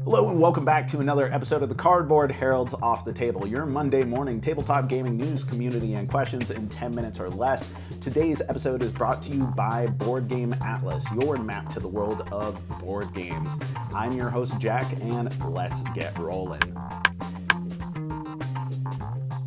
Hello and welcome back to another episode of the Cardboard Heralds Off the Table, your Monday morning tabletop gaming news, community, and questions in 10 minutes or less. Today's episode is brought to you by Board Game Atlas, your map to the world of board games. I'm your host, Jack, and let's get rolling.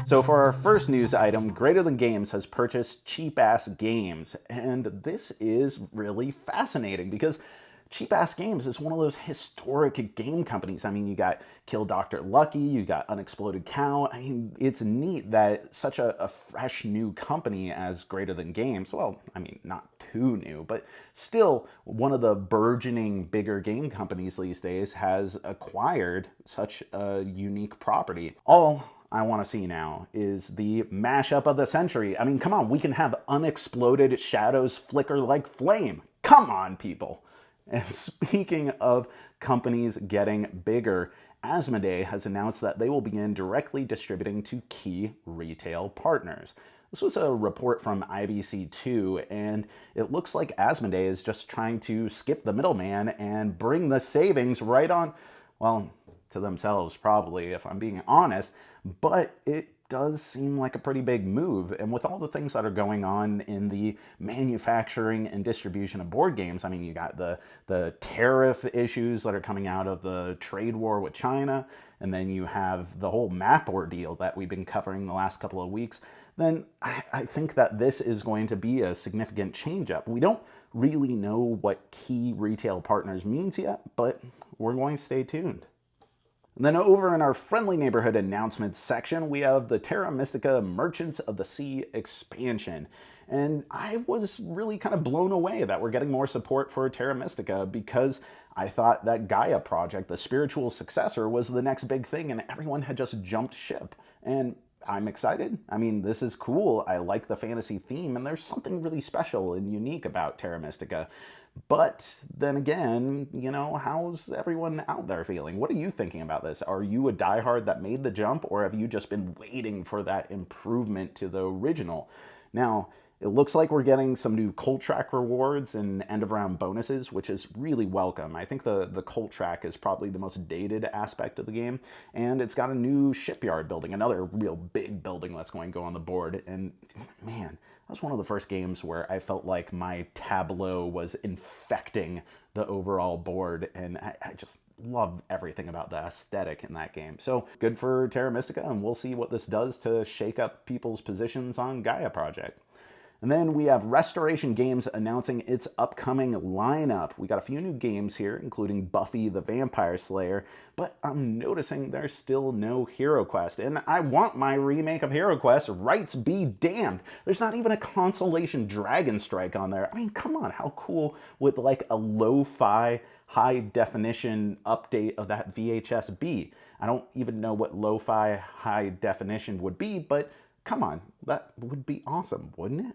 So for our first news item, Greater Than Games has purchased Cheapass Games, and this is really fascinating because Cheapass Games is one of those historic game companies. I mean, you got Kill Dr. Lucky, you got Unexploded Cow. I mean, it's neat that such a fresh new company as Greater Than Games, well, I mean, not too new, but still one of the burgeoning bigger game companies these days has acquired such a unique property. All I want to see now is the mashup of the century. I mean, come on, we can have unexploded shadows flicker like flame. Come on, people. And speaking of companies getting bigger, Asmodee has announced that they will begin directly distributing to key retail partners. This was a report from IVC2, and it looks like Asmodee is just trying to skip the middleman and bring the savings right on, well, to themselves probably, if I'm being honest, but it does seem like a pretty big move. And with all the things that are going on in the manufacturing and distribution of board games, I mean, you got the tariff issues that are coming out of the trade war with China, and then you have the whole map ordeal that we've been covering the last couple of weeks, then I think that this is going to be a significant change up. We don't really know what key retail partners means yet, but we're going to stay tuned. And then over in our friendly neighborhood announcements section, we have the Terra Mystica Merchants of the Sea expansion. And I was really kind of blown away that we're getting more support for Terra Mystica because I thought that Gaia project, the spiritual successor, was the next big thing and everyone had just jumped ship. And I'm excited. I mean, this is cool. I like the fantasy theme and there's something really special and unique about Terra Mystica. But then again, you know, how's everyone out there feeling? What are you thinking about this? Are you a diehard that made the jump, or have you just been waiting for that improvement to the original? Now, it looks like we're getting some new cult track rewards and end of round bonuses, which is really welcome. I think the cult track is probably the most dated aspect of the game, and it's got a new shipyard building, another real big building that's going to go on the board. And man, that was one of the first games where I felt like my tableau was infecting the overall board, and I just love everything about the aesthetic in that game. So good for Terra Mystica, and we'll see what this does to shake up people's positions on Gaia Project. And then we have Restoration Games announcing its upcoming lineup. We got a few new games here, including Buffy the Vampire Slayer, but I'm noticing there's still no Hero Quest. And I want my remake of Hero Quest, rights be damned. There's not even a Constellation Dragon Strike on there. I mean, come on, how cool would like a lo-fi high definition update of that VHS be? I don't even know what lo-fi high definition would be, but come on, that would be awesome, wouldn't it?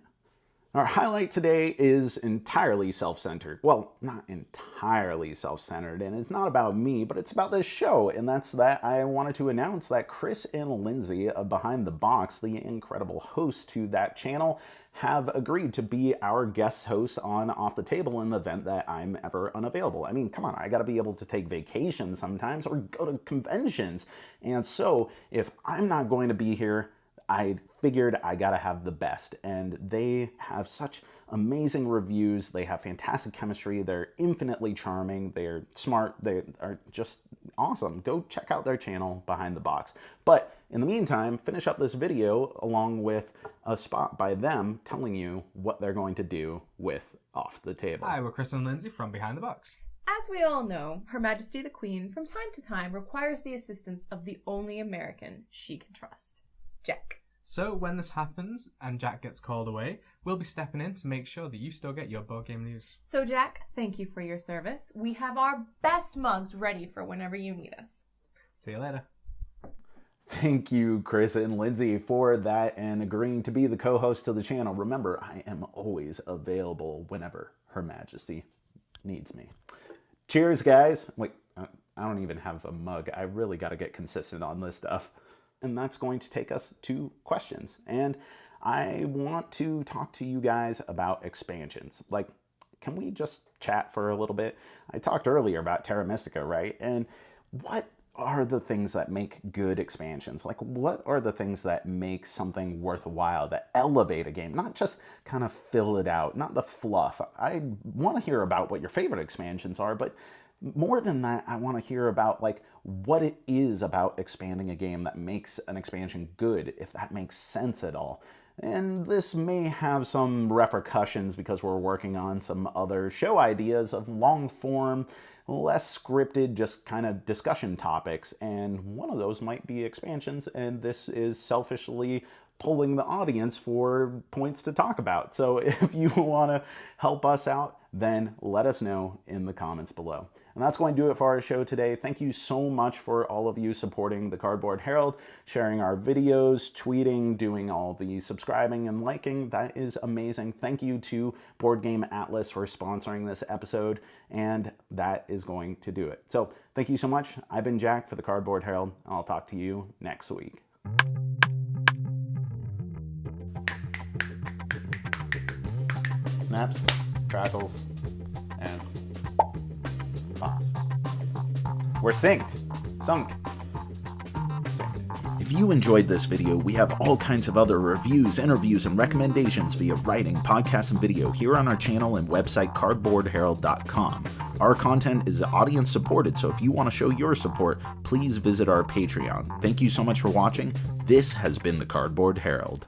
Our highlight today is entirely self-centered. Well, not entirely self-centered, and it's not about me, but it's about this show, and that's that I wanted to announce that Chris and Lindsey of Behind the Box, the incredible hosts to that channel, have agreed to be our guest hosts on Off the Table in the event that I'm ever unavailable. I mean, come on, I gotta be able to take vacations sometimes or go to conventions, and so if I'm not going to be here, I figured I gotta have the best, and they have such amazing reviews. They have fantastic chemistry. They're infinitely charming. They're smart. They are just awesome. Go check out their channel, Behind the Box. But in the meantime, finish up this video along with a spot by them telling you what they're going to do with Off the Table. Hi, we're Chris and Lindsey from Behind the Box. As we all know, Her Majesty the Queen from time to time requires the assistance of the only American she can trust, Jack. So when this happens and Jack gets called away, we'll be stepping in to make sure that you still get your board game news. So Jack, thank you for your service. We have our best mugs ready for whenever you need us. See you later. Thank you, Chris and Lindsey, for that and agreeing to be the co-host to the channel. Remember, I am always available whenever Her Majesty needs me. Cheers, guys. Wait, I don't even have a mug. I really got to get consistent on this stuff. And that's going to take us to questions. And I want to talk to you guys about expansions. Like, can we just chat for a little bit? I talked earlier about Terra Mystica, right? And what are the things that make good expansions? Like, what are the things that make something worthwhile, that elevate a game, not just kind of fill it out, not the fluff? I want to hear about what your favorite expansions are, but more than that, I want to hear about like what it is about expanding a game that makes an expansion good, if that makes sense at all. And this may have some repercussions because we're working on some other show ideas of long form, less scripted, just kind of discussion topics. And one of those might be expansions, and this is selfishly polling the audience for points to talk about. So if you want to help us out, then let us know in the comments below. And that's going to do it for our show today. Thank you so much for all of you supporting the Cardboard Herald, sharing our videos, tweeting, doing all the subscribing and liking. That is amazing. Thank you to Board Game Atlas for sponsoring this episode, and that is going to do it. So thank you so much. I've been Jack for the Cardboard Herald, and I'll talk to you next week. Snaps, crackles, and pops. We're synced. Sunk. Synced. If you enjoyed this video, we have all kinds of other reviews, interviews, and recommendations via writing, podcasts, and video here on our channel and website cardboardherald.com. Our content is audience supported, so if you want to show your support, please visit our Patreon. Thank you so much for watching. This has been the Cardboard Herald.